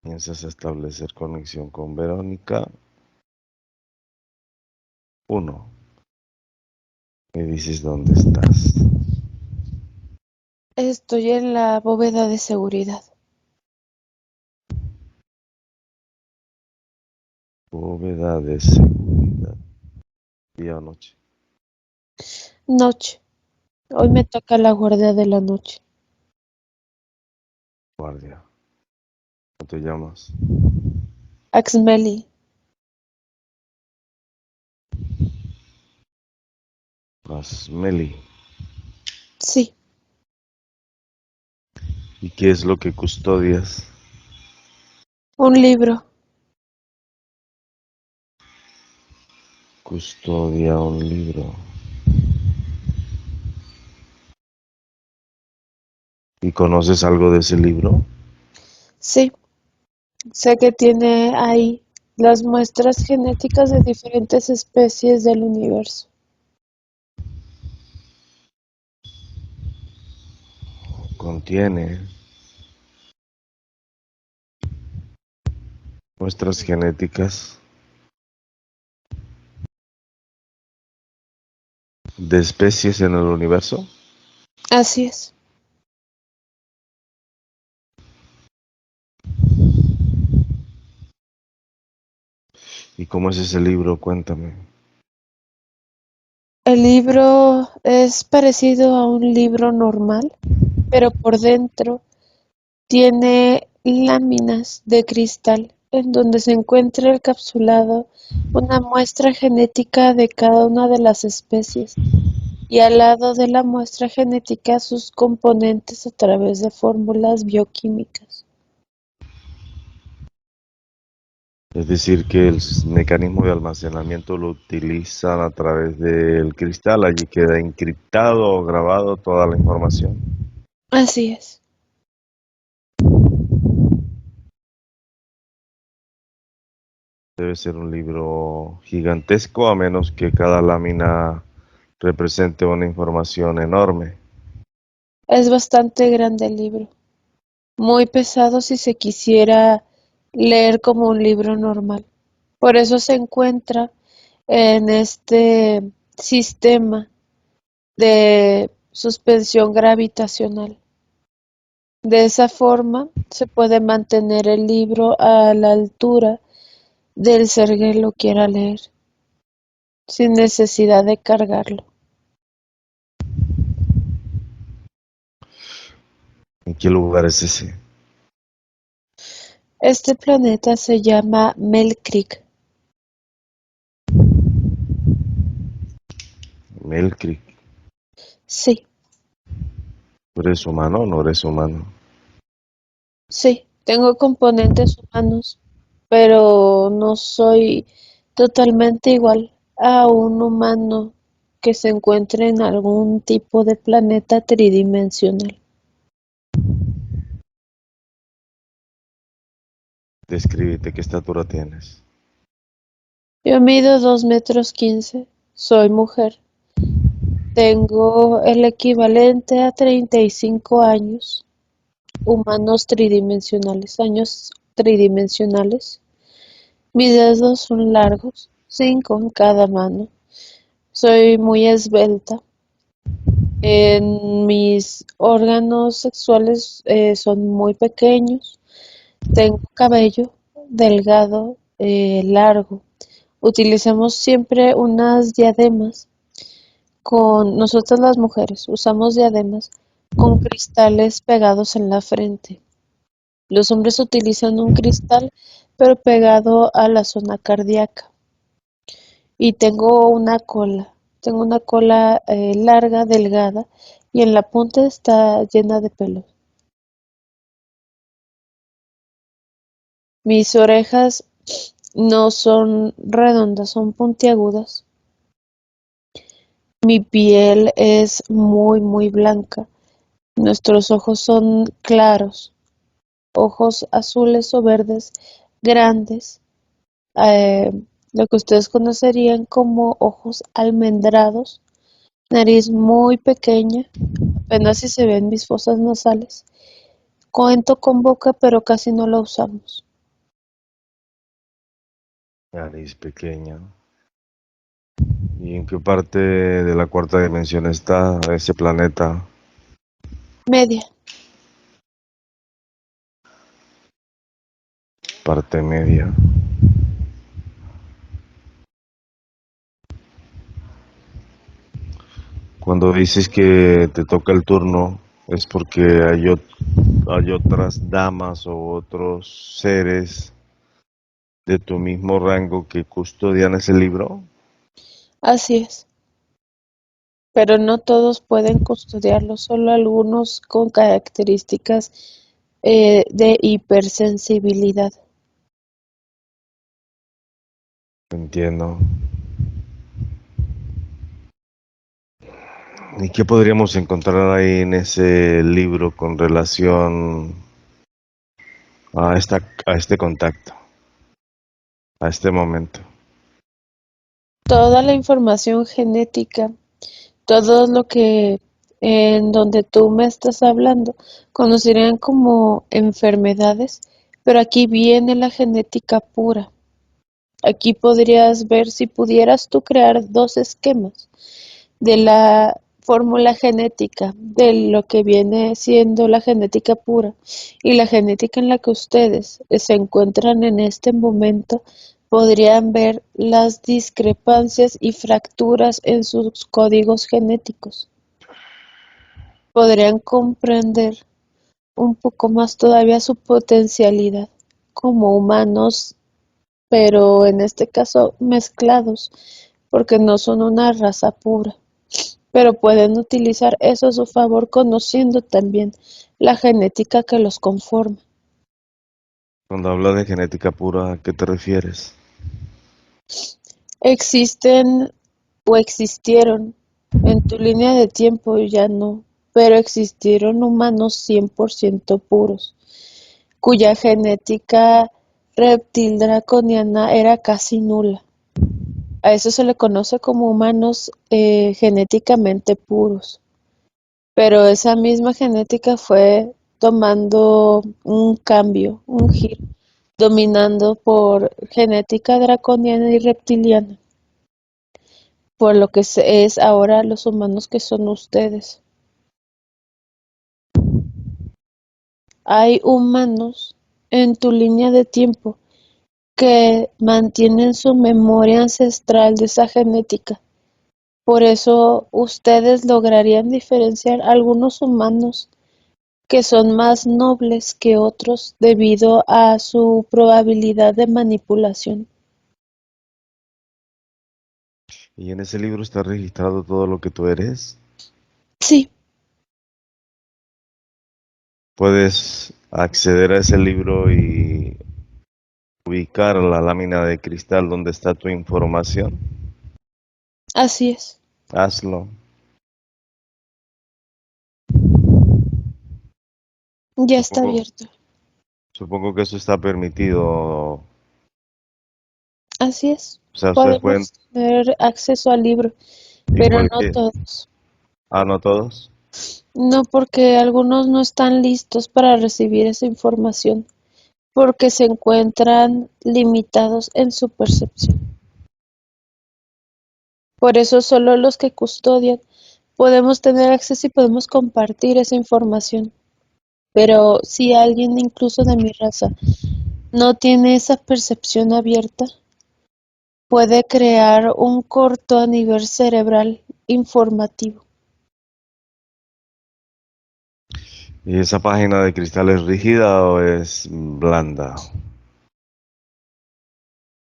Piensas establecer conexión con Verónica. 1. Me dices dónde estás. Estoy en la bóveda de seguridad. Bóveda de seguridad. ¿Día o noche? Noche. Hoy me toca la guardia de la noche. Guardia. ¿Cómo te llamas? Axmeli. Asmeli. Sí. ¿Y qué es lo que custodias? Un libro. Custodia un libro. ¿Y conoces algo de ese libro? Sí. Sé que tiene ahí las muestras genéticas de diferentes especies del universo. Contiene muestras genéticas de especies en el universo. Así es. ¿Y cómo es ese libro? Cuéntame. El libro es parecido a un libro normal, pero por dentro tiene láminas de cristal en donde se encuentra encapsulado una muestra genética de cada una de las especies y al lado de la muestra genética sus componentes a través de fórmulas bioquímicas. Es decir, que el mecanismo de almacenamiento lo utilizan a través del cristal. Allí queda encriptado o grabado toda la información. Así es. Debe ser un libro gigantesco, a menos que cada lámina represente una información enorme. Es bastante grande el libro, muy pesado si se quisiera leer como un libro normal. Por eso se encuentra en este sistema de suspensión gravitacional. De esa forma se puede mantener el libro a la altura del ser que lo quiera leer, sin necesidad de cargarlo. ¿En qué lugar es ese? Este planeta se llama Mel Creek. Melcric. Sí, ¿Eres humano o no eres humano? sí, tengo componentes humanos, pero no soy totalmente igual a un humano que se encuentre en algún tipo de planeta tridimensional. Descríbete, ¿qué estatura tienes? Yo mido 2,15 m, soy mujer, tengo el equivalente a 35 años, humanos tridimensionales, años tridimensionales. Mis dedos son largos, 5 en cada mano. Soy muy esbelta. Mis órganos sexuales son muy pequeños. Tengo cabello delgado, largo. Utilizamos siempre unas diademas con nosotras las mujeres, usamos diademas con cristales pegados en la frente. Los hombres utilizan un cristal pero pegado a la zona cardíaca. Y tengo una cola larga, delgada, y en la punta está llena de pelos. Mis orejas no son redondas, son puntiagudas. Mi piel es muy, muy blanca. Nuestros ojos son claros, ojos azules o verdes, grandes, eh, lo que ustedes conocerían como ojos almendrados, nariz muy pequeña, apenas si se ven mis fosas nasales. Cuento con boca, pero casi no la usamos. Nariz pequeña. ¿Y en qué parte de la cuarta dimensión está ese planeta? Media. Parte media. Cuando dices que te toca el turno, ¿es porque hay otras damas o otros seres de tu mismo rango que custodian ese libro? Así es. Pero no todos pueden custodiarlo, solo algunos con características de hipersensibilidad. Entiendo. ¿Y qué podríamos encontrar ahí en ese libro con relación a este contacto, a este momento? Toda la información genética, todo lo que en donde tú me estás hablando, conocerían como enfermedades, pero aquí viene la genética pura. Aquí podrías ver si pudieras tú crear dos esquemas de la fórmula genética, de lo que viene siendo la genética pura y la genética en la que ustedes se encuentran en este momento, podrían ver las discrepancias y fracturas en sus códigos genéticos. Podrían comprender un poco más todavía su potencialidad como humanos, pero en este caso mezclados, porque no son una raza pura. Pero pueden utilizar eso a su favor conociendo también la genética que los conforma. Cuando habla de genética pura, ¿a qué te refieres? Existen o existieron en tu línea de tiempo, ya no, pero existieron humanos 100% puros, cuya genética reptil draconiana era casi nula. A eso se le conoce como humanos genéticamente puros. Pero esa misma genética fue tomando un cambio, un giro, dominando por genética draconiana y reptiliana, por lo que es ahora los humanos que son ustedes. Hay humanos en tu línea de tiempo que mantienen su memoria ancestral de esa genética. Por eso ustedes lograrían diferenciar a algunos humanos que son más nobles que otros debido a su probabilidad de manipulación. ¿Y en ese libro está registrado todo lo que tú eres? Sí, ¿Puedes acceder a ese libro y ubicar la lámina de cristal donde está tu información? así es. Hazlo. Ya está Supongo, abierto. supongo que eso está permitido. O Así es. sea, ustedes pueden, Podemos tener acceso al libro, y pero no cualquier, todos. no todos. No, porque algunos no están listos para recibir esa información, porque se encuentran limitados en su percepción. Por eso solo los que custodian podemos tener acceso y podemos compartir esa información. Pero si alguien incluso de mi raza no tiene esa percepción abierta, puede crear un corto a nivel cerebral informativo. ¿Y esa página de cristal es rígida o es blanda?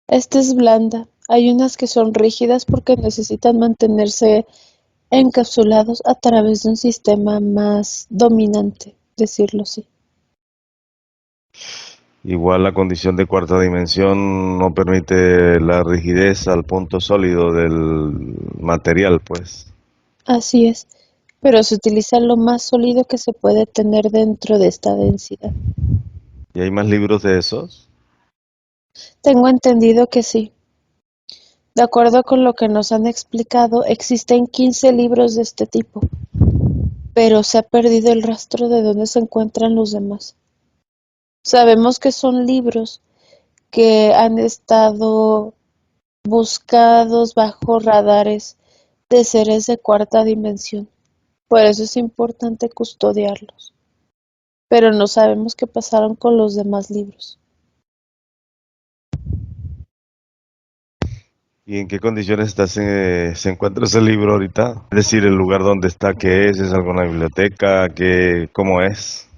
Esta es blanda. Hay unas que son rígidas porque necesitan mantenerse encapsulados a través de un sistema más dominante, decirlo así. Igual la condición de cuarta dimensión no permite la rigidez al punto sólido del material, pues. Así es, pero se utiliza lo más sólido que se puede tener dentro de esta densidad. ¿Y hay más libros de esos? Tengo entendido que sí. De acuerdo con lo que nos han explicado, existen 15 libros de este tipo, pero se ha perdido el rastro de dónde se encuentran los demás. Sabemos que son libros que han estado buscados bajo radares de seres de cuarta dimensión. Por eso es importante custodiarlos. Pero no sabemos qué pasaron con los demás libros. ¿Y en qué condiciones se encuentra ese libro ahorita? Es decir, el lugar donde está, ¿qué es? ¿Es alguna biblioteca? ¿Cómo es?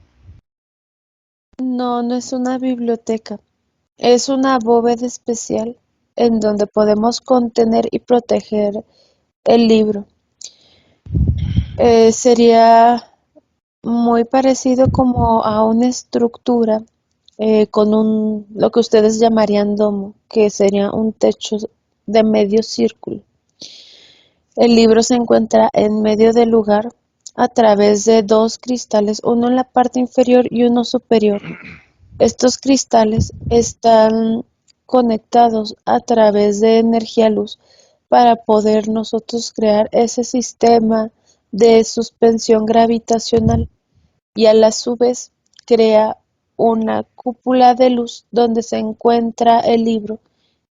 No, no es una biblioteca. Es una bóveda especial en donde podemos contener y proteger el libro. Sería muy parecido como a una estructura con lo que ustedes llamarían domo, que sería un techo de medio círculo. El libro se encuentra en medio del lugar a través de dos cristales, uno en la parte inferior y uno superior. Estos cristales están conectados a través de energía luz para poder nosotros crear ese sistema de suspensión gravitacional y a la su vez crea una cúpula de luz donde se encuentra el libro.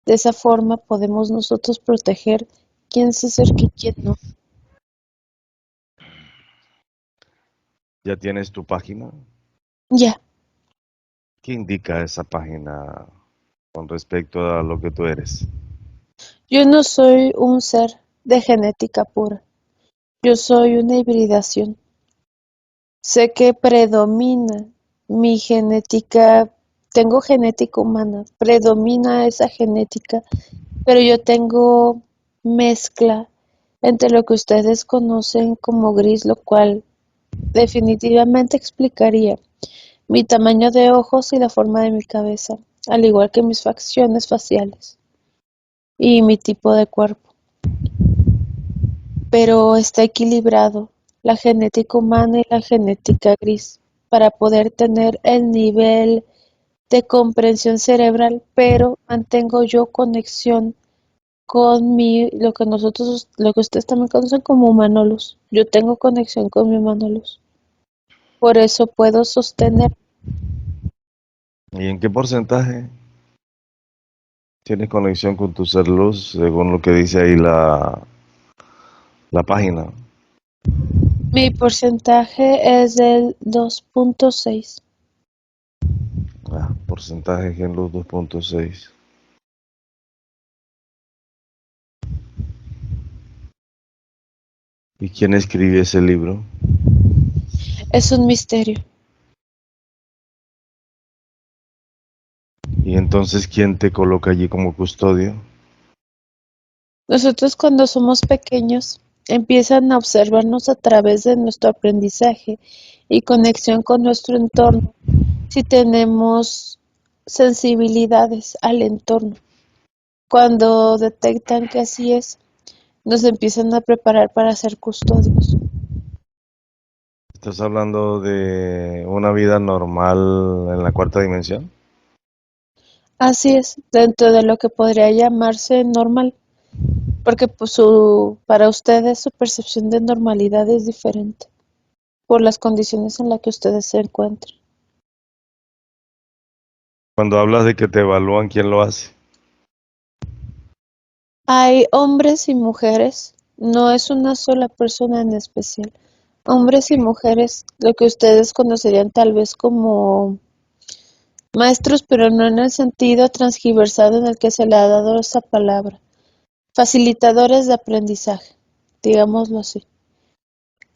De esa forma podemos nosotros proteger quién se acerca y quién no. ¿Ya tienes tu página? Ya, ¿Qué indica esa página con respecto a lo que tú eres? yo no soy un ser de genética pura, yo soy una hibridación. Sé que predomina mi genética, tengo genética humana, predomina esa genética, pero yo tengo mezcla entre lo que ustedes conocen como gris, lo cual definitivamente explicaría mi tamaño de ojos y la forma de mi cabeza, al igual que mis facciones faciales y mi tipo de cuerpo. Pero está equilibrado la genética humana y la genética gris para poder tener el nivel de comprensión cerebral, pero mantengo yo conexión con lo que ustedes también conocen como humano luz. Yo tengo conexión con mi humano luz. Por eso puedo sostener. ¿Y en qué porcentaje tienes conexión con tu ser luz, según lo que dice ahí la página? Mi porcentaje es del 2.6. Porcentaje en luz 2.6. ¿Y quién escribió ese libro? Es un misterio. ¿Y entonces quién te coloca allí como custodio? Nosotros cuando somos pequeños empiezan a observarnos a través de nuestro aprendizaje y conexión con nuestro entorno, si tenemos sensibilidades al entorno. Cuando detectan que así es, nos empiezan a preparar para ser custodios. ¿Estás hablando de una vida normal en la cuarta dimensión? Así es, dentro de lo que podría llamarse normal, porque pues, para ustedes su percepción de normalidad es diferente por las condiciones en las que ustedes se encuentran. Cuando hablas de que te evalúan, ¿quién lo hace? Hay hombres y mujeres, no es una sola persona en especial. Hombres y mujeres, lo que ustedes conocerían tal vez como maestros, pero no en el sentido transgiversado en el que se le ha dado esa palabra. Facilitadores de aprendizaje, digámoslo así.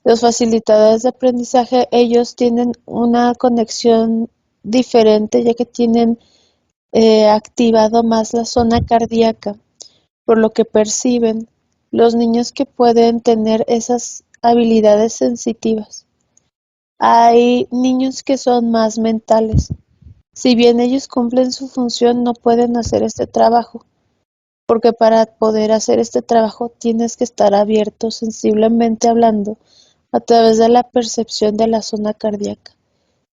Los facilitadores de aprendizaje, ellos tienen una conexión diferente ya que tienen activado más la zona cardíaca, por lo que perciben los niños que pueden tener esas habilidades sensitivas. Hay niños que son más mentales. Si bien ellos cumplen su función, no pueden hacer este trabajo, porque para poder hacer este trabajo tienes que estar abierto sensiblemente hablando a través de la percepción de la zona cardíaca.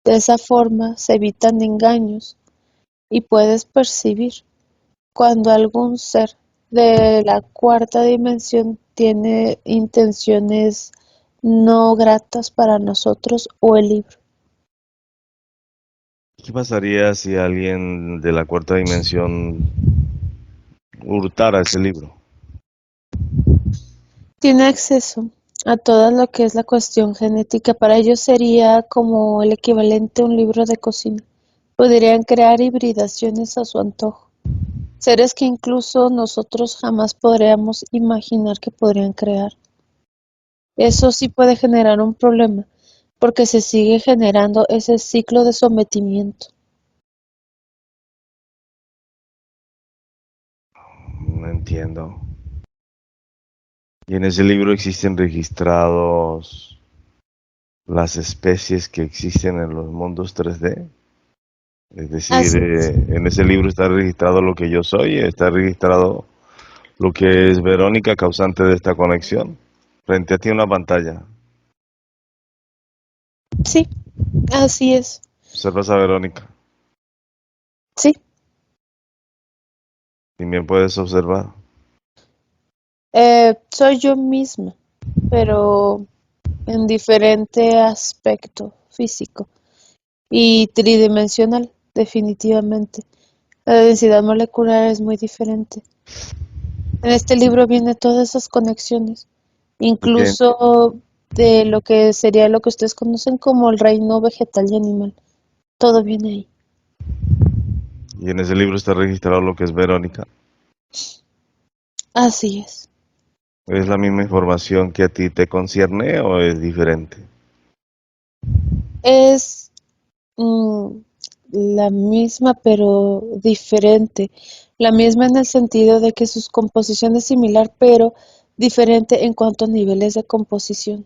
De esa forma se evitan engaños y puedes percibir cuando algún ser de la cuarta dimensión tiene intenciones no gratas para nosotros o el libro. ¿Qué pasaría si alguien de la cuarta dimensión hurtar a ese libro. Tiene acceso a todo lo que es la cuestión genética. Para ellos sería como el equivalente a un libro de cocina. Podrían crear hibridaciones a su antojo. Seres que incluso nosotros jamás podríamos imaginar que podrían crear. Eso sí puede generar un problema, porque se sigue generando ese ciclo de sometimiento. No entiendo. Y en ese libro existen registrados las especies que existen en los mundos 3D. Es decir, Así es. en ese libro está registrado lo que yo soy, está registrado lo que es Verónica, causante de esta conexión. Frente a ti una pantalla. Sí, así es. Observas a Verónica. Sí. También puedes observar. Soy yo misma, pero en diferente aspecto físico y tridimensional, definitivamente. La densidad molecular es muy diferente. En este libro viene todas esas conexiones, Bien. incluso de lo que sería lo que ustedes conocen como el reino vegetal y animal. Todo viene ahí. Y en ese libro está registrado lo que es Verónica. Así es. ¿Es la misma información que a ti te concierne o es diferente? Es mm, la misma pero diferente. La misma en el sentido de que su composición es similar pero diferente en cuanto a niveles de composición.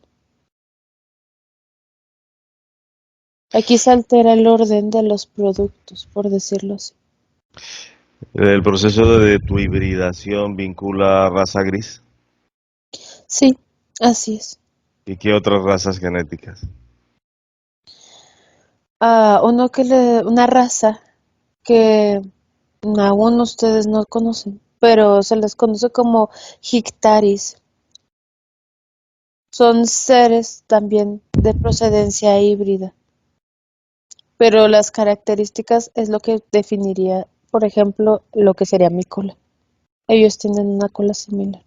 Aquí se altera el orden de los productos, por decirlo así. ¿El proceso de tu hibridación vincula raza gris? Sí, así es. ¿Y qué otras razas genéticas? Una raza que aún ustedes no conocen, pero se les conoce como Hictaris. Son seres también de procedencia híbrida, pero las características es lo que definiría, por ejemplo, lo que sería mi cola. Ellos tienen una cola similar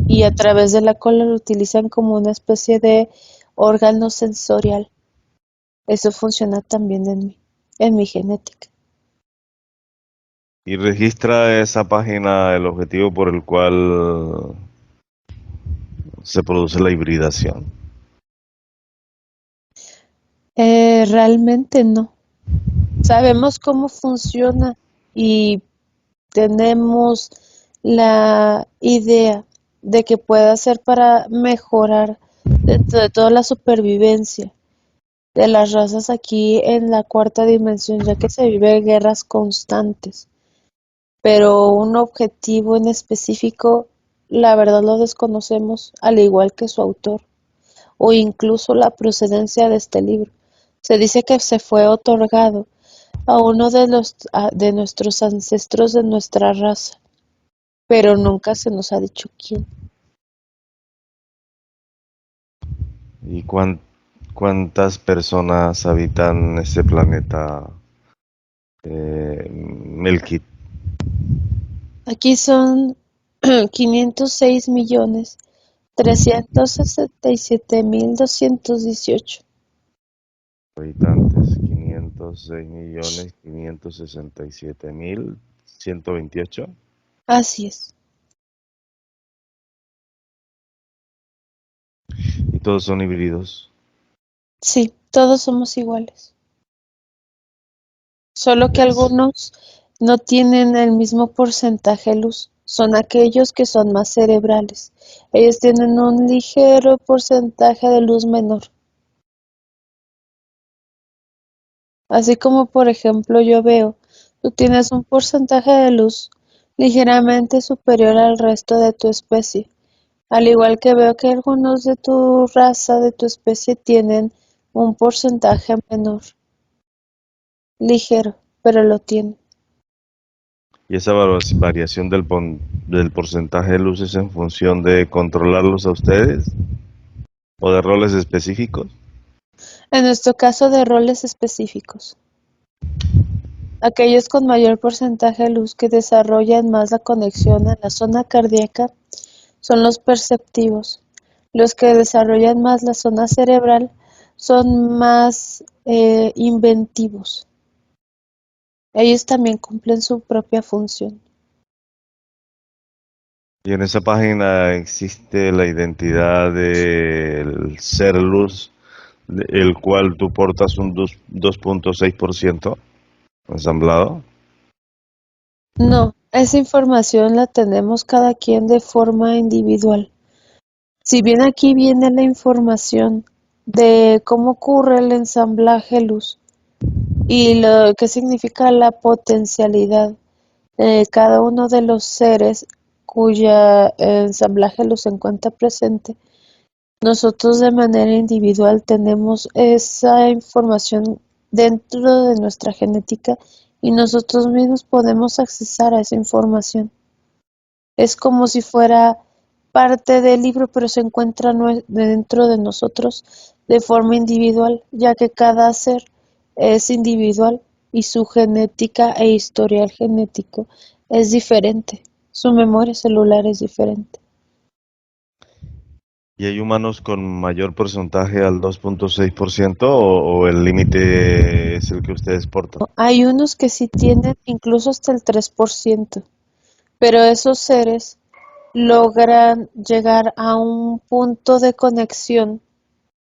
y a través de la cola lo utilizan como una especie de órgano sensorial. Eso funciona también en mi genética. Y registra esa página el objetivo por el cual se produce la hibridación. Realmente no. Sabemos cómo funciona y tenemos la idea de que pueda ser para mejorar dentro de toda la supervivencia de las razas aquí en la cuarta dimensión, ya que se vive guerras constantes. Pero un objetivo en específico, la verdad lo desconocemos, al igual que su autor, o incluso la procedencia de este libro. Se dice que se fue otorgado a uno de nuestros ancestros de nuestra raza, pero nunca se nos ha dicho quién. ¿Y cuántas personas habitan ese planeta Melkit? Aquí son 506.367.218. Habitantes, 506.567.128. Así es. Y todos son híbridos. Sí, todos somos iguales. Solo que Es- algunos no tienen el mismo porcentaje luz. Son aquellos que son más cerebrales. Ellos tienen un ligero porcentaje de luz menor. Así como por ejemplo yo veo, tú tienes un porcentaje de luz ligeramente superior al resto de tu especie. Al igual que veo que algunos de tu raza, de tu especie, tienen un porcentaje menor, ligero, pero lo tienen. Y esa variación del porcentaje de luces en función de controlarlos a ustedes o de roles específicos. En nuestro caso de roles específicos. Aquellos con mayor porcentaje de luz que desarrollan más la conexión a la zona cardíaca son los perceptivos. Los que desarrollan más la zona cerebral son más inventivos. Ellos también cumplen su propia función. Y en esa página existe la identidad del ser luz, el cual tú portas un 2.6% ensamblado. No, esa información la tenemos cada quien de forma individual. Si bien aquí viene la información de cómo ocurre el ensamblaje luz y lo que significa la potencialidad de cada uno de los seres cuya ensamblaje luz se encuentra presente, nosotros de manera individual tenemos esa información dentro de nuestra genética y nosotros mismos podemos accesar a esa información. Es como si fuera parte del libro, pero se encuentra dentro de nosotros de forma individual, ya que cada ser es individual y su genética e historial genético es diferente. Su memoria celular es diferente. ¿Y hay humanos con mayor porcentaje al 2.6% o el límite es el que ustedes portan? Hay unos que sí tienen incluso hasta el 3%, pero esos seres logran llegar a un punto de conexión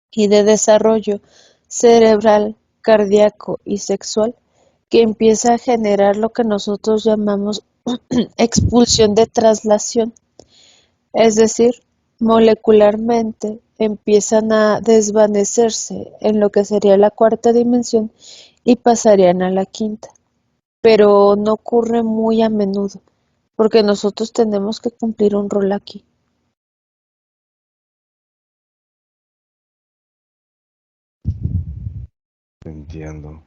y de desarrollo cerebral, cardíaco y sexual que empieza a generar lo que nosotros llamamos expulsión de traslación, es decir, molecularmente empiezan a desvanecerse en lo que sería la cuarta dimensión y pasarían a la quinta, pero no ocurre muy a menudo, porque nosotros tenemos que cumplir un rol aquí. Entiendo.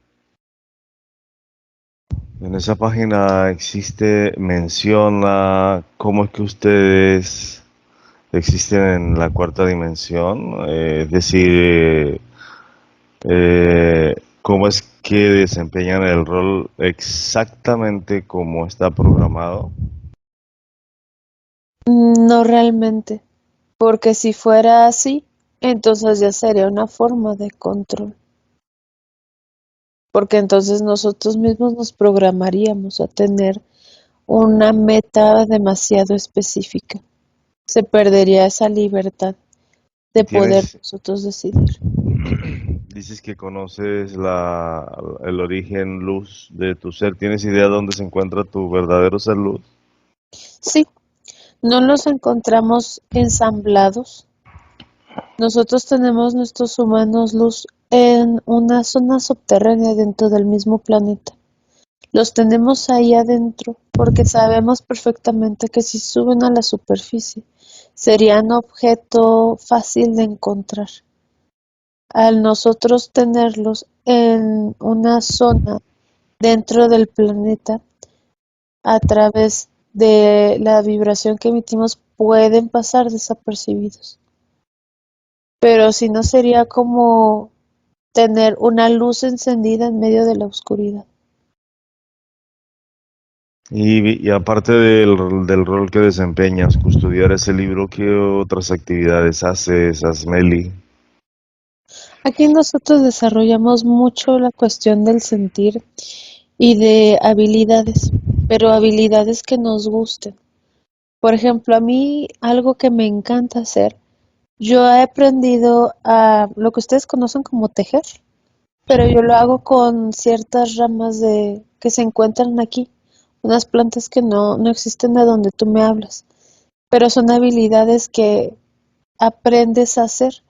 En esa página menciona cómo es que ustedes existen en la cuarta dimensión, es decir, cómo es que desempeñan el rol exactamente como está programado. No realmente, porque si fuera así, entonces ya sería una forma de control, porque entonces nosotros mismos nos programaríamos a tener una meta demasiado específica. Se perdería esa libertad de poder Tienes, nosotros decidir. dices que conoces el origen luz de tu ser. ¿Tienes idea dónde se encuentra tu verdadero ser luz? Sí, no los encontramos ensamblados. Nosotros tenemos nuestros humanos luz en una zona subterránea dentro del mismo planeta. Los tenemos ahí adentro porque sabemos perfectamente que si suben a la superficie serían objeto fácil de encontrar. Al nosotros tenerlos en una zona dentro del planeta, a través de la vibración que emitimos pueden pasar desapercibidos. Pero si no sería como tener una luz encendida en medio de la oscuridad. Y aparte del rol que desempeñas, custodiar ese libro, ¿qué otras actividades haces, Asmeli? Aquí nosotros desarrollamos mucho la cuestión del sentir y de habilidades, pero habilidades que nos gusten. Por ejemplo, a mí algo que me encanta hacer, yo he aprendido a lo que ustedes conocen como tejer, pero yo lo hago con ciertas ramas que se encuentran aquí, unas plantas que no existen de donde tú me hablas, pero son habilidades que aprendes a hacer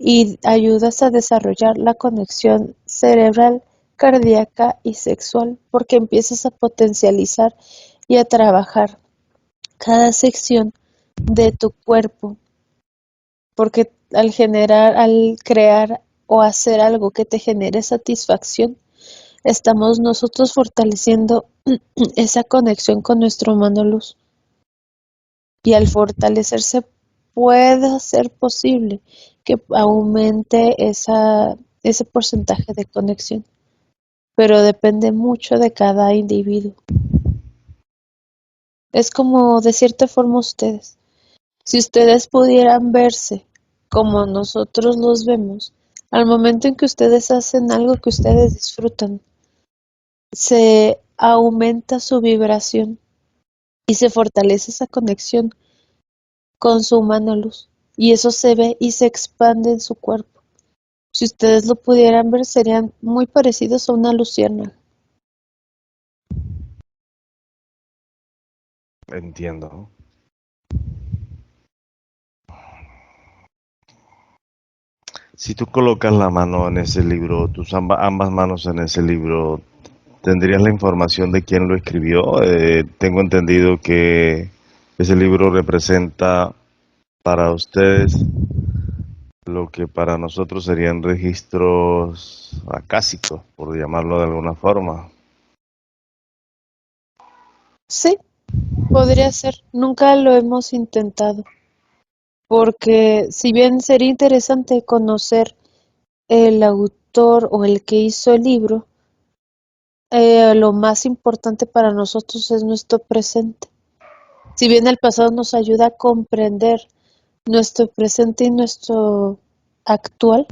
y ayudas a desarrollar la conexión cerebral, cardíaca y sexual, porque empiezas a potencializar y a trabajar cada sección de tu cuerpo, porque al crear o hacer algo que te genere satisfacción, estamos nosotros fortaleciendo esa conexión con nuestro humano luz. Y al fortalecerse puede ser posible que aumente ese porcentaje de conexión. pero depende mucho de cada individuo. Es como de cierta forma ustedes. Si ustedes pudieran verse como nosotros los vemos, al momento en que ustedes hacen algo que ustedes disfrutan, se aumenta su vibración y se fortalece esa conexión con su humana luz. Y eso se ve y se expande en su cuerpo. Si ustedes lo pudieran ver, serían muy parecidos a una luciérnaga. Entiendo. Si tú colocas la mano en ese libro, tus ambas manos en ese libro, ¿tendrías la información de quién lo escribió? Tengo entendido que ese libro representa para ustedes lo que para nosotros serían registros acásicos, por llamarlo de alguna forma. Sí, podría ser. Nunca lo hemos intentado. Porque si bien sería interesante conocer el autor o el que hizo el libro, lo más importante para nosotros es nuestro presente. Si bien el pasado nos ayuda a comprender nuestro presente y nuestro actual,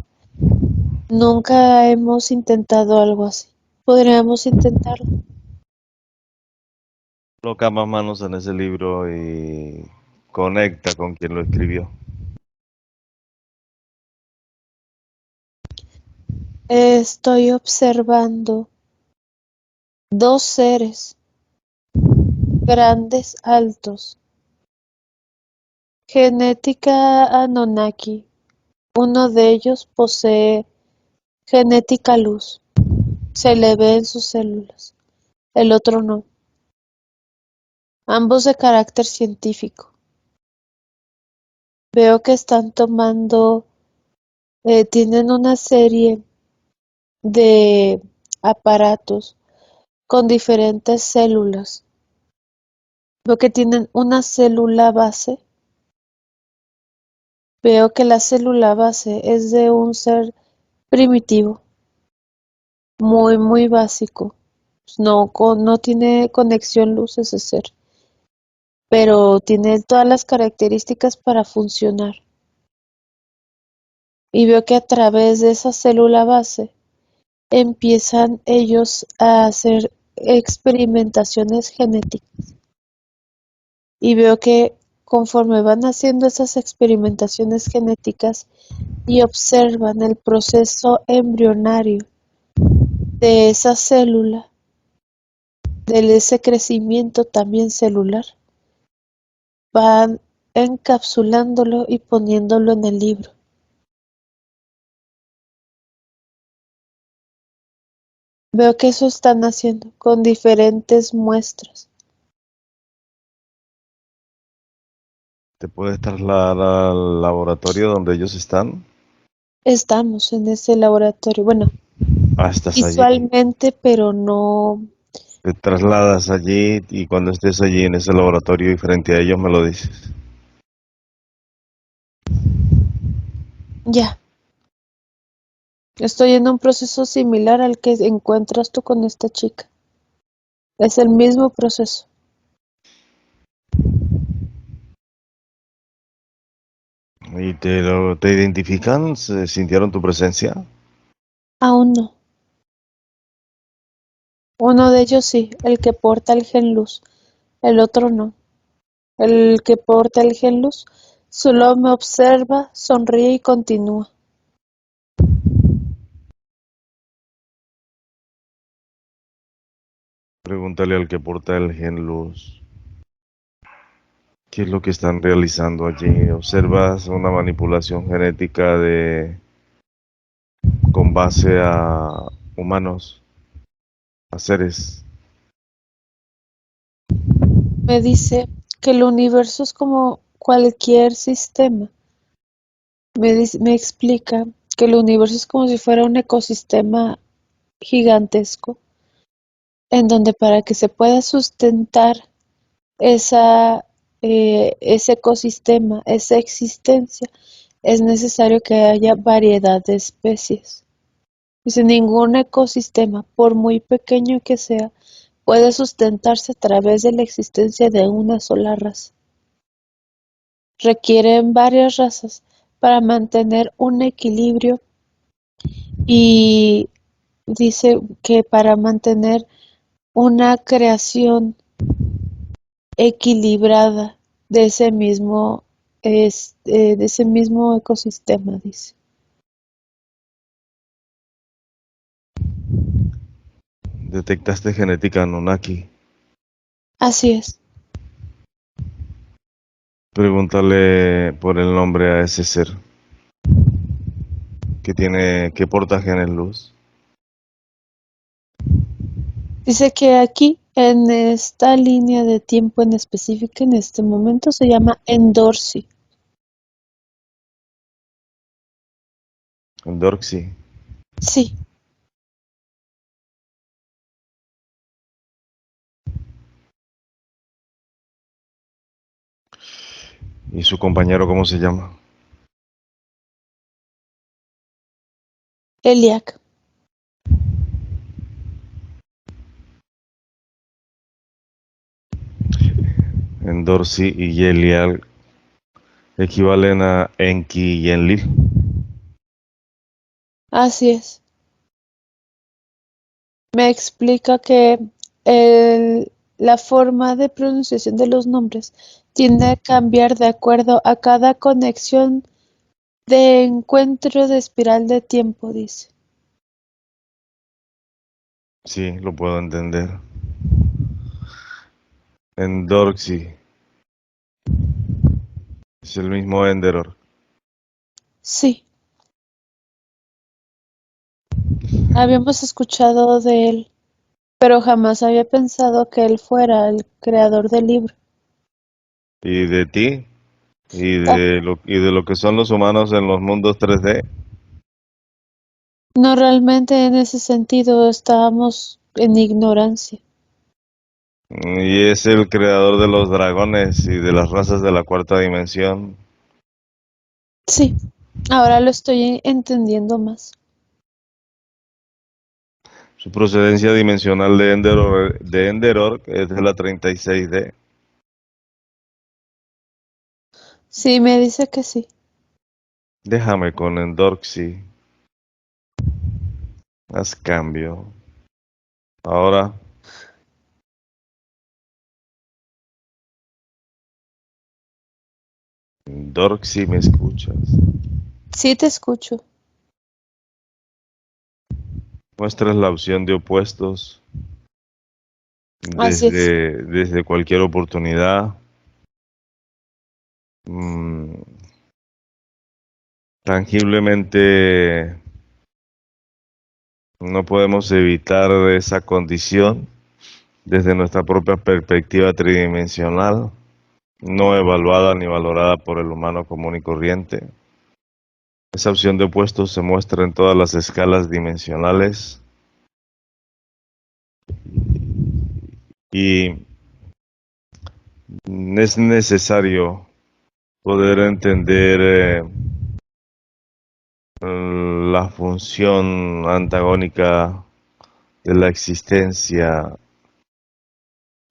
nunca hemos intentado algo así. Podríamos intentarlo. Coloca más manos en ese libro y conecta con quien lo escribió. Estoy observando dos seres grandes, altos, genética Anunnaki. Uno de ellos posee genética luz, se le ve en sus células, el otro no. Ambos de carácter científico. Veo que están tomando, tienen una serie de aparatos con diferentes células. Veo que tienen una célula base. Veo que la célula base es de un ser primitivo, muy básico. No tiene conexión luz ese ser, pero tiene todas las características para funcionar. Y veo que a través de esa célula base empiezan ellos a hacer experimentaciones genéticas. Y veo que conforme van haciendo esas experimentaciones genéticas y observan el proceso embrionario de esa célula, de ese crecimiento también celular, van encapsulándolo y poniéndolo en el libro. Veo que eso están haciendo con diferentes muestras. ¿Te puedes trasladar al laboratorio donde ellos están? Estamos en ese laboratorio, bueno, Ah, estás allí. visualmente, pero no. Te trasladas allí y cuando estés allí en ese laboratorio y frente a ellos me lo dices. Ya, estoy en un proceso similar al que encuentras tú con esta chica. Es el mismo proceso. ¿Y te identifican? ¿Se sintieron tu presencia? Aún no. Uno de ellos sí, el que porta el gen luz, el otro no. El que porta el gen luz solo me observa, sonríe y continúa. Pregúntale al que porta el gen luz. ¿Qué es lo que están realizando allí? ¿Observas una manipulación genética con base a humanos, a seres? Me dice que el universo es como cualquier sistema. Me explica que el universo es como si fuera un ecosistema gigantesco, en donde para que se pueda sustentar ese ecosistema, esa existencia, es necesario que haya variedad de especies. Dice, ningún ecosistema, por muy pequeño que sea, puede sustentarse a través de la existencia de una sola raza. Requieren varias razas para mantener un equilibrio y dice que para mantener una creación equilibrada de ese mismo ecosistema, dice. Detectaste genética Anunnaki. Así es. Pregúntale por el nombre a ese ser que porta genes luz. Dice que aquí, en esta línea de tiempo en específico, en este momento, se llama Endorsi. Dorxy. Sí, ¿Y su compañero cómo se llama? Eliac. Endorsi y Yelial equivalen a Enki y Enlil. Así es. Me explica que la forma de pronunciación de los nombres tiende a cambiar de acuerdo a cada conexión de encuentro de espiral de tiempo, dice. Sí, lo puedo entender. Endorxi es el mismo Enderor. Sí, habíamos escuchado de él, pero jamás había pensado que él fuera el creador del libro. ¿Y de ti? Ah, Y de lo que son los humanos en los mundos 3D. no, realmente en ese sentido estábamos en ignorancia. Y es el creador de los dragones y de las razas de la cuarta dimensión. Sí, ahora lo estoy entendiendo más. Su procedencia dimensional de Enderor es de la 36D. Sí, me dice que sí. Déjame con Endorxi. Haz cambio. Ahora, Endorxi, ¿me escuchas? Sí, te escucho. Muestras la opción de opuestos Así es. desde cualquier oportunidad. Mm, tangiblemente no podemos evitar esa condición desde nuestra propia perspectiva tridimensional, no evaluada ni valorada por el humano común y corriente. Esa opción de opuestos se muestra en todas las escalas dimensionales y es necesario poder entender la función antagónica de la existencia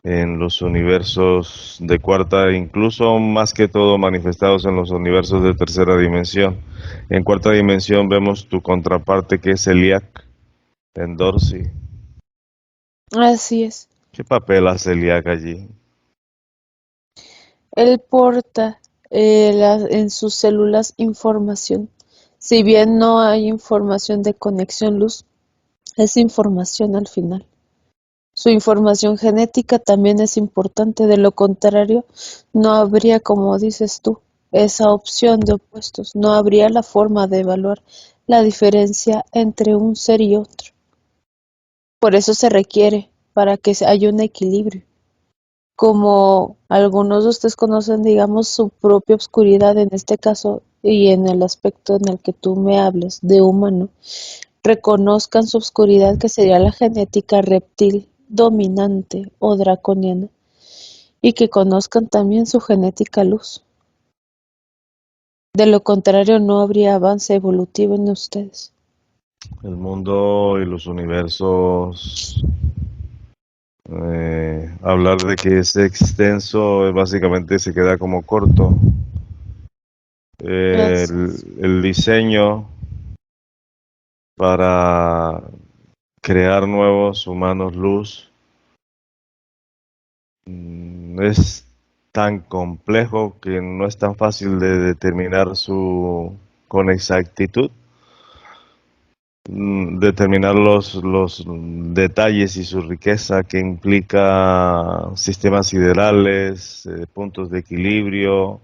en los universos de cuarta, incluso más que todo manifestados en los universos de tercera dimensión. En cuarta dimensión vemos tu contraparte que es Eliac en Dorsey. Así es. ¿Qué papel hace Eliac allí? Él porta en sus células información. Si bien no hay información de conexión luz, es información al final. Su información genética también es importante, de lo contrario, no habría, como dices tú, esa opción de opuestos, no habría la forma de evaluar la diferencia entre un ser y otro. Por eso se requiere, para que haya un equilibrio. Como algunos de ustedes conocen, digamos, su propia oscuridad en este caso y en el aspecto en el que tú me hables de humano, reconozcan su oscuridad que sería la genética reptil dominante o draconiana y que conozcan también su genética luz. De lo contrario, no habría avance evolutivo en ustedes. El mundo y los universos, hablar de que es extenso, básicamente se queda como corto. Gracias. El diseño para crear nuevos humanos luz es tan complejo que no es tan fácil de determinar con exactitud, determinar los detalles y su riqueza que implica sistemas siderales, puntos de equilibrio,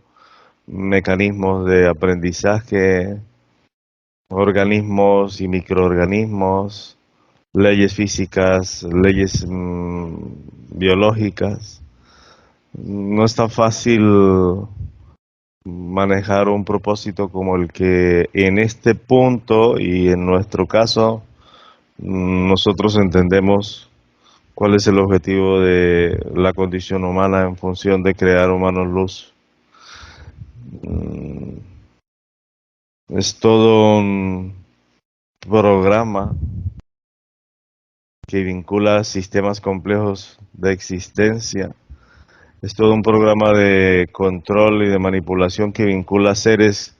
mecanismos de aprendizaje, organismos y microorganismos, leyes físicas, leyes biológicas. No es tan fácil manejar un propósito como el que en este punto y en nuestro caso nosotros entendemos cuál es el objetivo de la condición humana en función de crear humanos luz. Mm, Es todo un programa que vincula sistemas complejos de existencia. Es todo un programa de control y de manipulación que vincula seres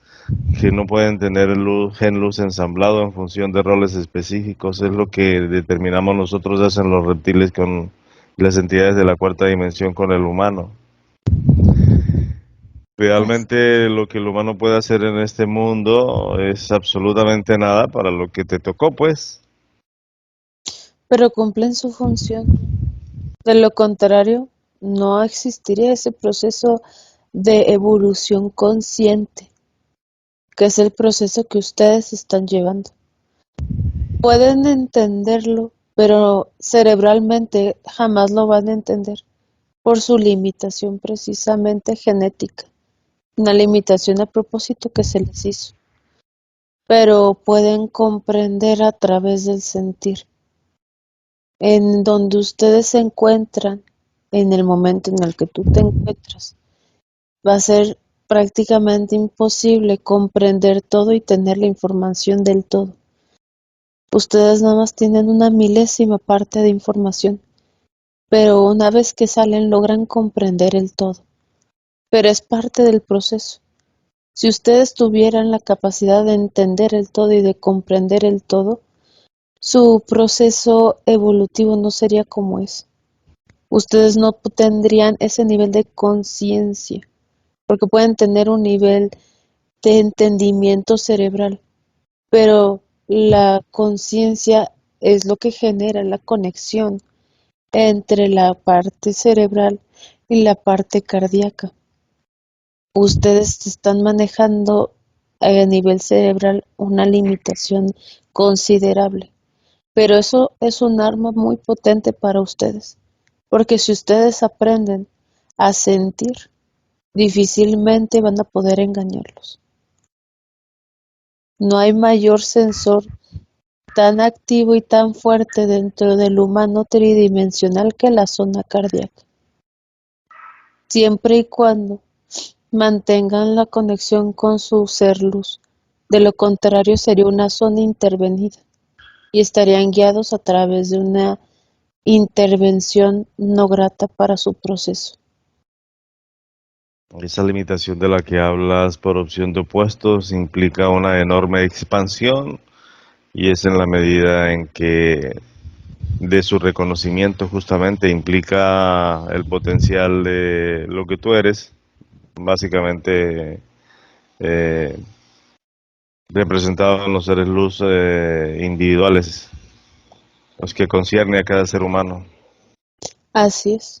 que no pueden tener gen luz ensamblado en función de roles específicos. Es lo que determinamos nosotros, hacen los reptiles con las entidades de la cuarta dimensión con el humano. Así. Realmente lo que el humano puede hacer en este mundo es absolutamente nada para lo que te tocó, pues. Pero cumplen su función. De lo contrario, no existiría ese proceso de evolución consciente, que es el proceso que ustedes están llevando. Pueden entenderlo, pero cerebralmente jamás lo van a entender por su limitación precisamente genética, una limitación a propósito que se les hizo, pero pueden comprender a través del sentir, en donde ustedes se encuentran, en el momento en el que tú te encuentras. Va a ser prácticamente imposible comprender todo y tener la información del todo. Ustedes nada más tienen una milésima parte de información, pero una vez que salen logran comprender el todo. Pero es parte del proceso. Si ustedes tuvieran la capacidad de entender el todo y de comprender el todo, su proceso evolutivo no sería como es. Ustedes no tendrían ese nivel de conciencia, porque pueden tener un nivel de entendimiento cerebral, pero la conciencia es lo que genera la conexión entre la parte cerebral y la parte cardíaca. Ustedes están manejando a nivel cerebral una limitación considerable, pero eso es un arma muy potente para ustedes, porque si ustedes aprenden a sentir, difícilmente van a poder engañarlos. No hay mayor sensor tan activo y tan fuerte dentro del humano tridimensional que la zona cardíaca, siempre y cuando mantengan la conexión con su ser luz. De lo contrario sería una zona intervenida y estarían guiados a través de una intervención no grata para su proceso. Esa limitación de la que hablas por opción de opuestos implica una enorme expansión y es en la medida en que de su reconocimiento justamente implica el potencial de lo que tú eres, básicamente eh, representado en los seres luz individuales, los que concierne a cada ser humano. Así es.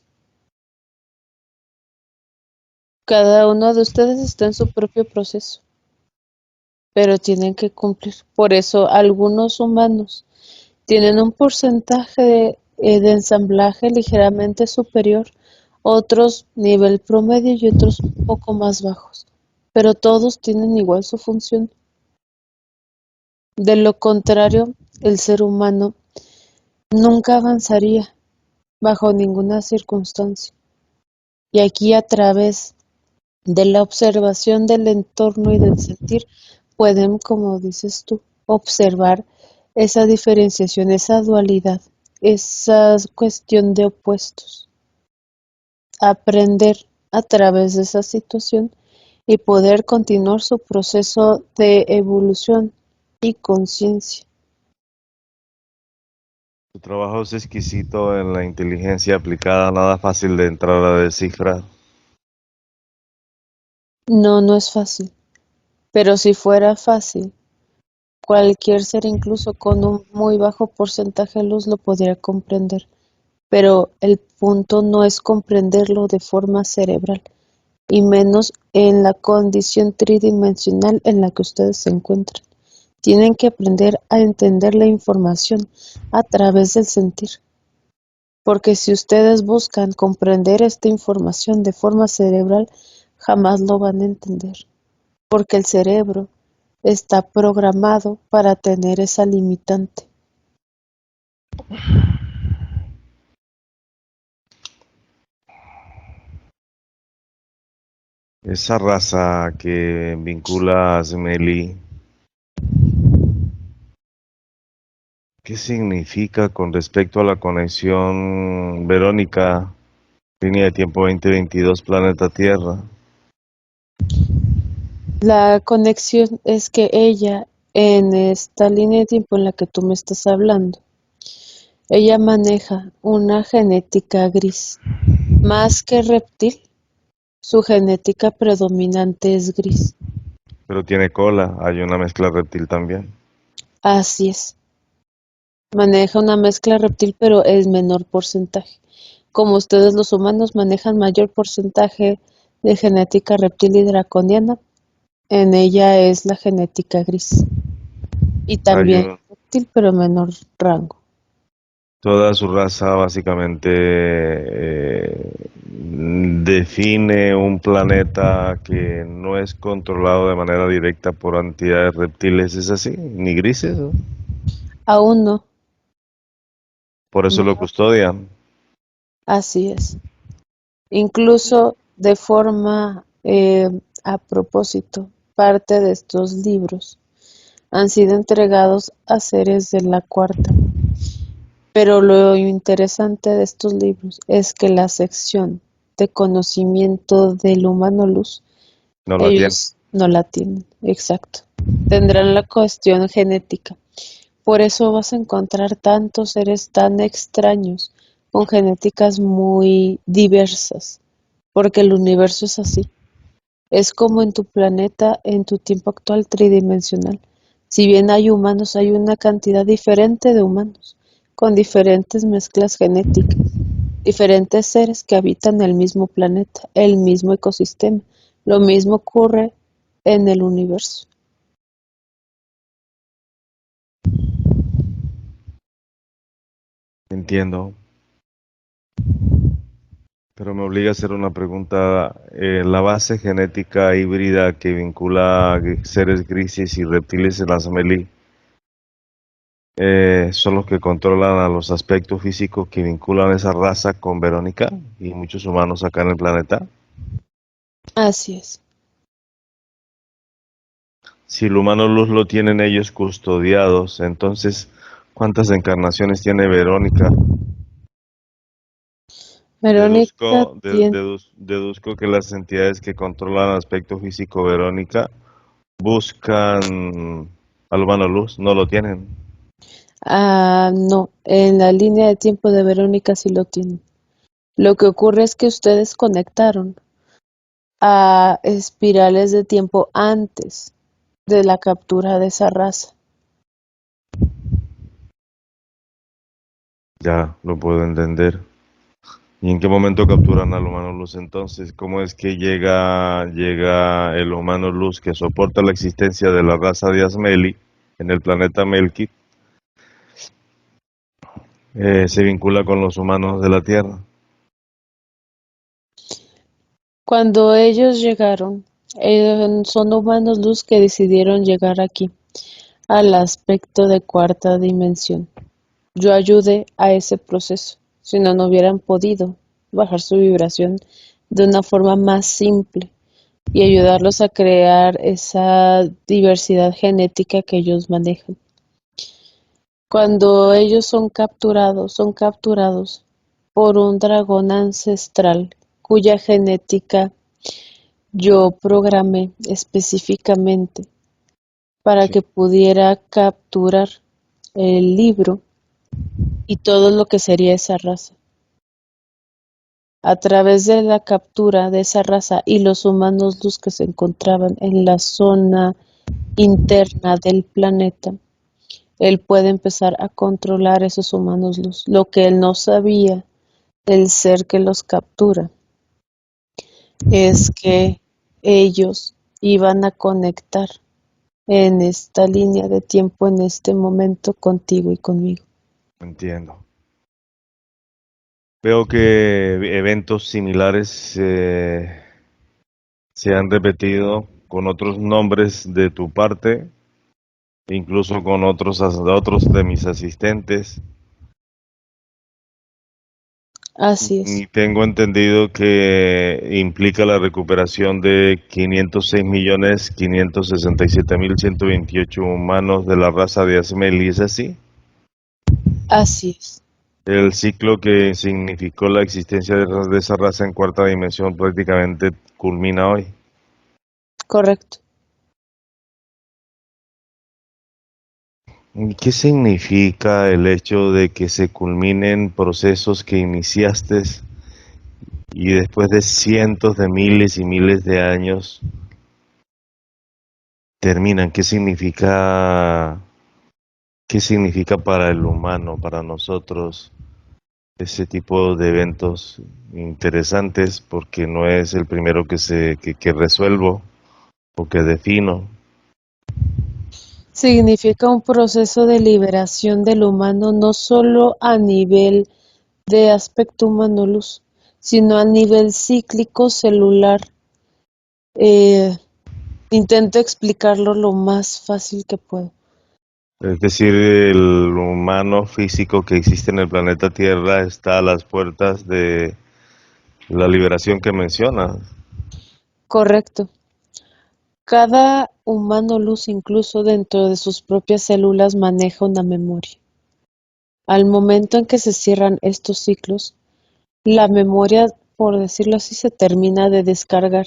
Cada uno de ustedes está en su propio proceso, pero tienen que cumplir. Por eso algunos humanos tienen un porcentaje de ensamblaje ligeramente superior, otros nivel promedio y otros un poco más bajos, pero todos tienen igual su función. De lo contrario, el ser humano nunca avanzaría bajo ninguna circunstancia. Y aquí a través de la observación del entorno y del sentir, pueden, como dices tú, observar esa diferenciación, esa dualidad, esa cuestión de opuestos. Aprender a través de esa situación y poder continuar su proceso de evolución y conciencia. Tu trabajo es exquisito en la inteligencia aplicada, nada fácil de entrar a descifrar. No, no es fácil, pero si fuera fácil, cualquier ser incluso con un muy bajo porcentaje de luz lo podría comprender, pero el punto no es comprenderlo de forma cerebral, y menos en la condición tridimensional en la que ustedes se encuentran. Tienen que aprender a entender la información a través del sentir, porque si ustedes buscan comprender esta información de forma cerebral, jamás lo van a entender, porque el cerebro está programado para tener esa limitante. Esa raza que vincula a Smelly, ¿qué significa con respecto a la conexión Verónica, línea de tiempo 2022, planeta Tierra? La conexión es que ella, en esta línea de tiempo en la que tú me estás hablando, ella maneja una genética gris. Más que reptil, su genética predominante es gris. Pero tiene cola, hay una mezcla reptil también. Así es. Maneja una mezcla reptil, pero es menor porcentaje. Como ustedes los humanos manejan mayor porcentaje de genética reptil y draconiana, en ella es la genética gris. Y Hay también reptil, pero en menor rango. toda su raza básicamente define un planeta que no es controlado de manera directa por entidades reptiles, ¿es así? Ni grises, ¿no? Aún no, Por eso lo no, custodian. así es. Incluso de forma a propósito, parte de estos libros han sido entregados a seres de la cuarta. Pero lo interesante de estos libros es que la sección de conocimiento del humano luz, No la tienen. ellos no la tienen, exacto. Tendrán la cuestión genética. Por eso vas a encontrar tantos seres tan extraños, con genéticas muy diversas, porque el universo es así. Es como en tu planeta, en tu tiempo actual tridimensional. Si bien hay humanos, hay una cantidad diferente de humanos, con diferentes mezclas genéticas, diferentes seres que habitan el mismo planeta, el mismo ecosistema. Lo mismo ocurre en el universo. Entiendo. Pero me obliga a hacer una pregunta. La base genética híbrida que vincula a seres grises y reptiles en la Amelie, son los que controlan a los aspectos físicos que vinculan esa raza con Verónica y muchos humanos acá en el planeta. Así es. Si el humano luz lo tienen ellos custodiados, entonces, ¿cuántas encarnaciones tiene Verónica? Verónica tiene, Deduzco que las entidades que controlan el aspecto físico Verónica buscan al humano luz, no lo tienen. no, en la línea de tiempo de Verónica sí lo tiene. Lo que ocurre es que ustedes conectaron a espirales de tiempo antes de la captura de esa raza. Ya lo puedo entender. ¿Y en qué momento capturan al humano luz entonces? ¿Cómo es que llega el humano luz que soporta la existencia de la raza de Asmeli en el planeta Melkit? Se vincula con los humanos de la Tierra. Cuando ellos llegaron, son humanos luz que decidieron llegar aquí, al aspecto de cuarta dimensión. Yo ayudé a ese proceso, si no, no hubieran podido bajar su vibración de una forma más simple y ayudarlos a crear esa diversidad genética que ellos manejan. Cuando ellos son capturados por un dragón ancestral cuya genética yo programé específicamente para Sí, que pudiera capturar el libro y todo lo que sería esa raza. A través de la captura de esa raza y los humanos luz que se encontraban en la zona interna del planeta, él puede empezar a controlar esos humanos luz. Lo que él no sabía, el ser que los captura, es que ellos iban a conectar en esta línea de tiempo, en este momento, contigo y conmigo. entiendo. Veo que eventos similares se han repetido con otros nombres de tu parte, incluso con otros de mis asistentes. Así es, Y tengo entendido que implica la recuperación de 506.567.128 humanos de la raza de Asmeli, ¿es así? así es, El ciclo que significó la existencia de esa raza en cuarta dimensión prácticamente culmina hoy. correcto. ¿Y qué significa el hecho de que se culminen procesos que iniciaste y después de cientos de miles y miles de años terminan? Qué significa para el humano, para nosotros, ese tipo de eventos interesantes? Porque no es el primero que resuelvo o que defino. Significa un proceso de liberación del humano no solo a nivel de aspecto humano-luz, sino a nivel cíclico celular. Eh, Intento explicarlo lo más fácil que puedo. Es decir, el humano físico que existe en el planeta Tierra está a las puertas de la liberación que mencionas. Correcto. Cada humano luz, incluso dentro de sus propias células, maneja una memoria. Al momento en que se cierran estos ciclos, la memoria, por decirlo así, se termina de descargar.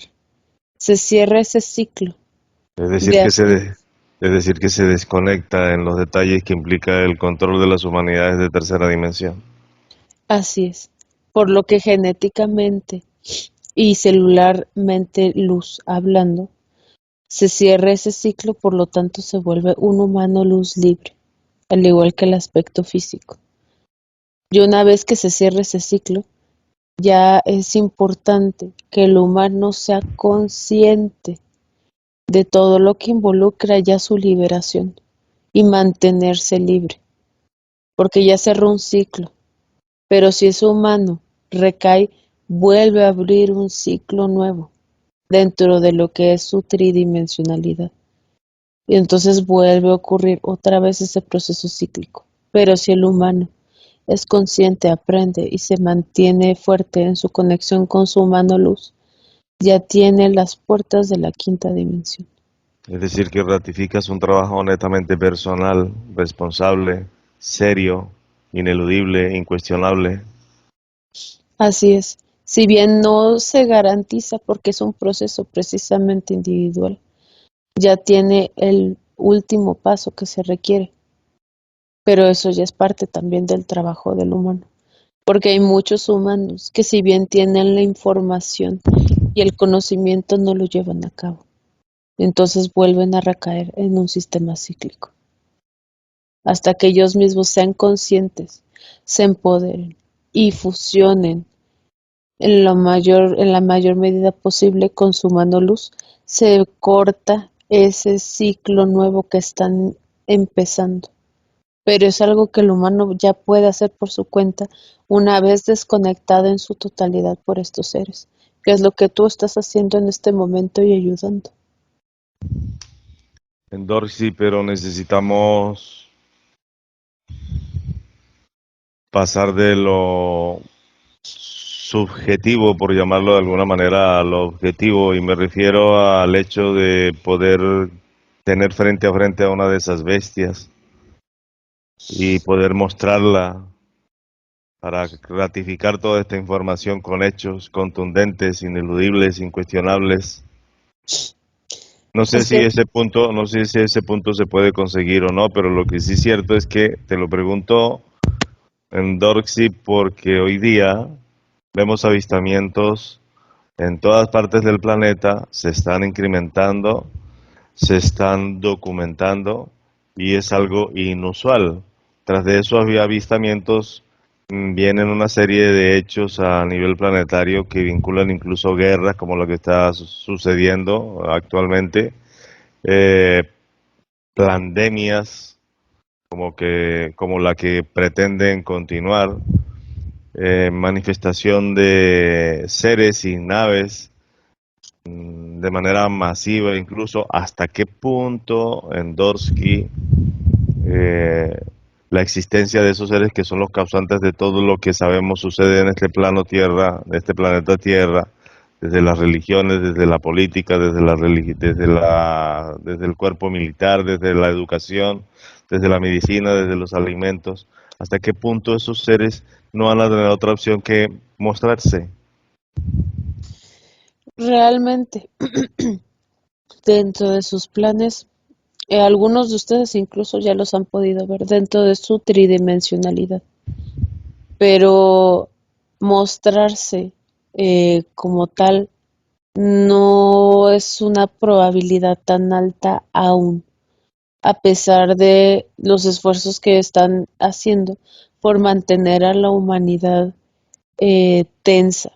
Se cierra ese ciclo Es decir, de hacer. es decir, que se desconecta en los detalles que implica el control de las humanidades de tercera dimensión. Así es. Por lo que genéticamente y celularmente luz hablando, se cierra ese ciclo, por lo tanto se vuelve un humano luz libre, al igual que el aspecto físico. Y una vez que se cierra ese ciclo, ya es importante que el humano sea consciente de todo lo que involucra ya su liberación y mantenerse libre, porque ya cerró un ciclo. Pero si es humano, recae, vuelve a abrir un ciclo nuevo dentro de lo que es su tridimensionalidad. Y entonces vuelve a ocurrir otra vez ese proceso cíclico. Pero si el humano es consciente, aprende y se mantiene fuerte en su conexión con su humano luz, ya tiene las puertas de la quinta dimensión. Es decir, que ratificas un trabajo netamente personal, responsable, serio, ineludible, incuestionable. Así es. Si bien no se garantiza porque es un proceso precisamente individual, ya tiene el último paso que se requiere, pero eso ya es parte también del trabajo del humano, porque hay muchos humanos que si bien tienen la información y el conocimiento no lo llevan a cabo, entonces vuelven a recaer en un sistema cíclico, hasta que ellos mismos sean conscientes, se empoderen y fusionen en la mayor medida posible con su mano luz, se corta ese ciclo nuevo que están empezando. Pero es algo que el humano ya puede hacer por su cuenta una vez desconectado en su totalidad por estos seres, que es lo que tú estás haciendo en este momento y ayudando. En Dorsey, pero necesitamos pasar de lo subjetivo, por llamarlo de alguna manera, a lo objetivo, y me refiero al hecho de poder tener frente a frente a una de esas bestias. y poder mostrarla para ratificar toda esta información con hechos contundentes, ineludibles, incuestionables. No sé Es si que ese punto, no sé si ese punto se puede conseguir o no, pero lo que sí es cierto es que te lo pregunto en Dorksy porque hoy día vemos avistamientos en todas partes del planeta, se están incrementando, se están documentando y es algo inusual. Tras de esos avistamientos vienen una serie de hechos a nivel planetario que vinculan incluso guerras como lo que está sucediendo actualmente, eh, pandemias como la que pretenden continuar, manifestación de seres y naves de manera masiva, incluso hasta qué punto en Dorsky eh, la existencia de esos seres que son los causantes de todo lo que sabemos sucede en este plano Tierra, de este planeta Tierra, desde las religiones, desde la política, desde el cuerpo militar, desde la educación, desde la medicina, desde los alimentos, hasta qué punto esos seres no van a tener otra opción que mostrarse. realmente dentro de sus planes, algunos de ustedes incluso ya los han podido ver dentro de su tridimensionalidad, pero mostrarse como tal no es una probabilidad tan alta aún, a pesar de los esfuerzos que están haciendo por mantener a la humanidad tensa,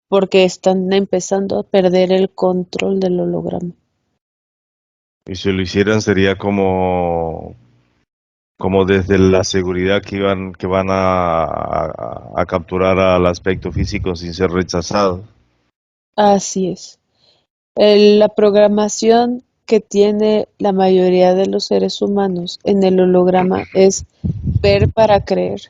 porque están empezando a perder el control del holograma. Y si lo hicieran sería como desde la seguridad que van a capturar al aspecto físico sin ser rechazado. Así es. La programación que tiene la mayoría de los seres humanos en el holograma es ver para creer,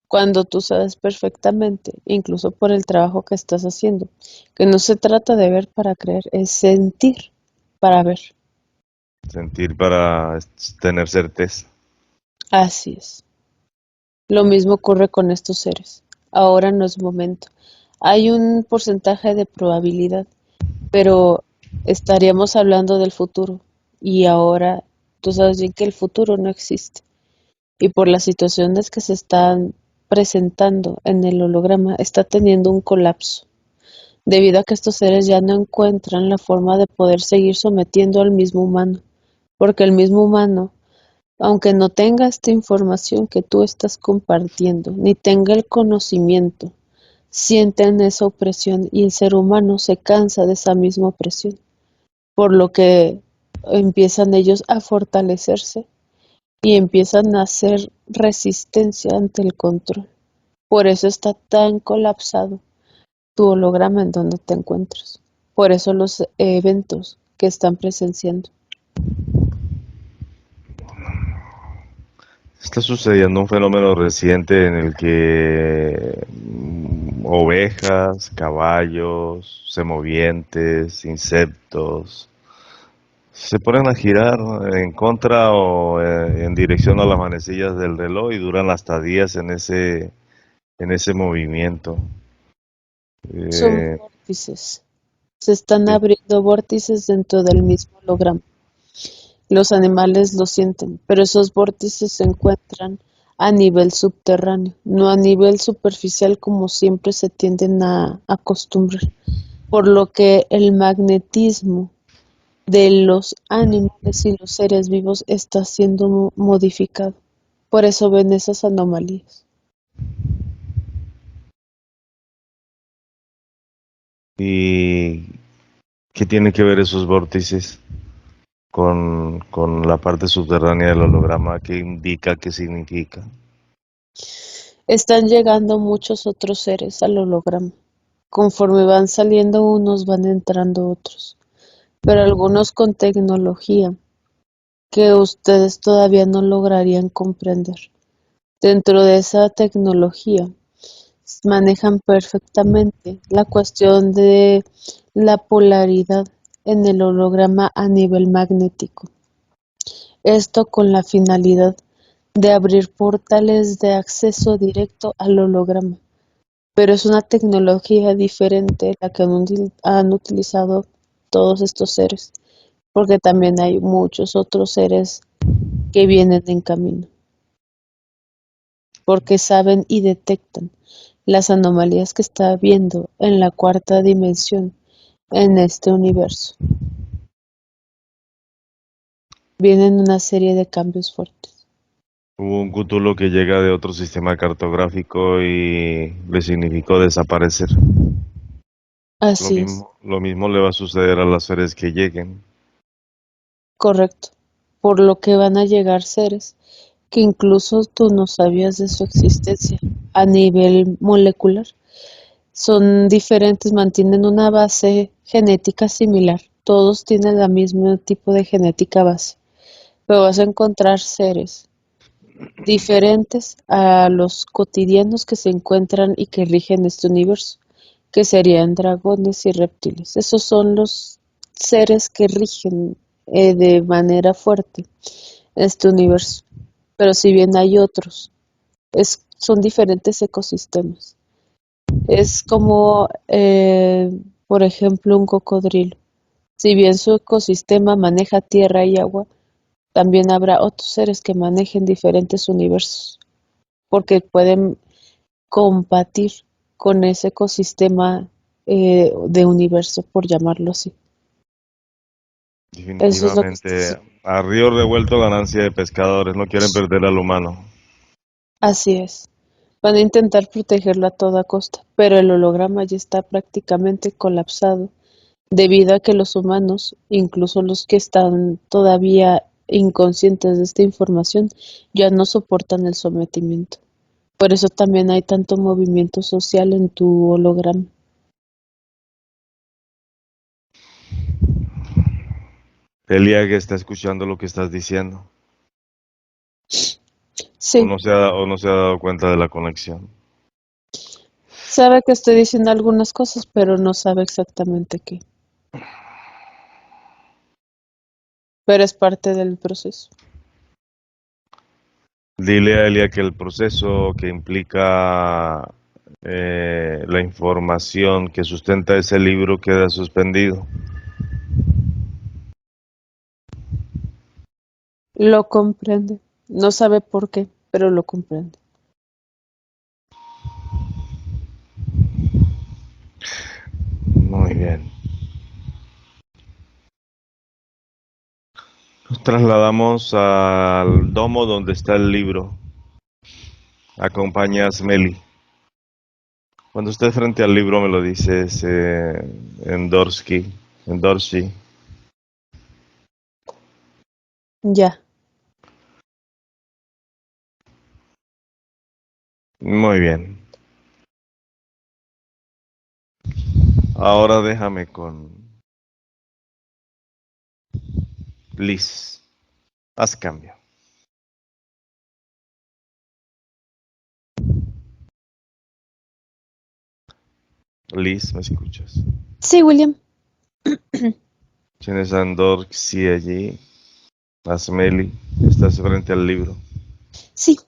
cuando tú sabes perfectamente, incluso por el trabajo que estás haciendo, que no se trata de ver para creer, es sentir para ver. Sentir para tener certeza. Así es. Lo mismo ocurre con estos seres. Ahora no es momento. Hay un porcentaje de probabilidad, pero estaríamos hablando del futuro. Y ahora tú sabes bien que el futuro no existe. Y por las situaciones que se están presentando en el holograma, está teniendo un colapso, debido a que estos seres ya no encuentran la forma de poder seguir sometiendo al mismo humano, porque el mismo humano, aunque no tenga esta información que tú estás compartiendo, ni tenga el conocimiento, sienten esa opresión y el ser humano se cansa de esa misma opresión, por lo que empiezan ellos a fortalecerse y empiezan a hacer resistencia ante el control. Por eso está tan colapsado tu holograma en donde te encuentras. Por eso los eventos que están presenciando. Está sucediendo un fenómeno reciente en el que ovejas, caballos, semovientes, insectos se ponen a girar en contra o en dirección a las manecillas del reloj y duran hasta días en ese movimiento. Son Eh, vórtices. Se están abriendo vórtices dentro del mismo holograma. Los animales lo sienten, pero esos vórtices se encuentran a nivel subterráneo, no a nivel superficial como siempre se tienden a acostumbrar, por lo que el magnetismo de los animales y los seres vivos está siendo modificado. Por eso ven esas anomalías. ¿Y qué tiene que ver esos vórtices con la parte subterránea del holograma? ¿Qué indica, qué significa? Están llegando muchos otros seres al holograma. Conforme van saliendo unos, van entrando otros, pero algunos con tecnología que ustedes todavía no lograrían comprender. Dentro de esa tecnología manejan perfectamente la cuestión de la polaridad en el holograma a nivel magnético. Esto con la finalidad de abrir portales de acceso directo al holograma. Pero es una tecnología diferente la que han utilizado todos estos seres, porque también hay muchos otros seres que vienen en camino, porque saben y detectan las anomalías que está habiendo en la cuarta dimensión en este universo. Vienen una serie de cambios fuertes. Hubo un Cthulhu que llega de otro sistema cartográfico y le significó desaparecer. Así es, Lo mismo le va a suceder a las seres que lleguen. correcto. Por lo que van a llegar seres que incluso tú no sabías de su existencia a nivel molecular. Son diferentes, mantienen una base genética similar. Todos tienen el mismo tipo de genética base, pero vas a encontrar seres diferentes a los cotidianos que se encuentran y que rigen este universo, que serían dragones y reptiles. Esos son los seres que rigen de manera fuerte este universo. Pero si bien hay otros, son diferentes ecosistemas. Es como, por ejemplo, un cocodrilo. Si bien su ecosistema maneja tierra y agua, también habrá otros seres que manejen diferentes universos, porque pueden combatir con ese ecosistema de universo, por llamarlo así. Eso es lo que está Definitivamente, a río revuelto ganancia de pescadores, no quieren perder al humano. así es. Van a intentar protegerlo a toda costa, pero el holograma ya está prácticamente colapsado debido a que los humanos, incluso los que están todavía inconscientes de esta información, ya no soportan el sometimiento. Por eso también hay tanto movimiento social en tu holograma. Elia que está escuchando lo que estás diciendo, Sí, o no se ha dado cuenta de la conexión. sabe que estoy diciendo algunas cosas, pero no sabe exactamente qué. Pero es parte del proceso. Dile a Elia que el proceso que implica la información que sustenta ese libro queda suspendido. Lo comprende. No sabe por qué, pero lo comprende. Muy bien. Nos trasladamos al domo donde está el libro. Acompaña a Smelly. Cuando estés frente al libro me lo dices en Dorsey. Ya. Muy bien. Ahora déjame con Liz. Haz cambio. Liz, ¿me escuchas? Sí, William. Tienes a Dorsey allí. A Smelly. Estás frente al libro. Sí,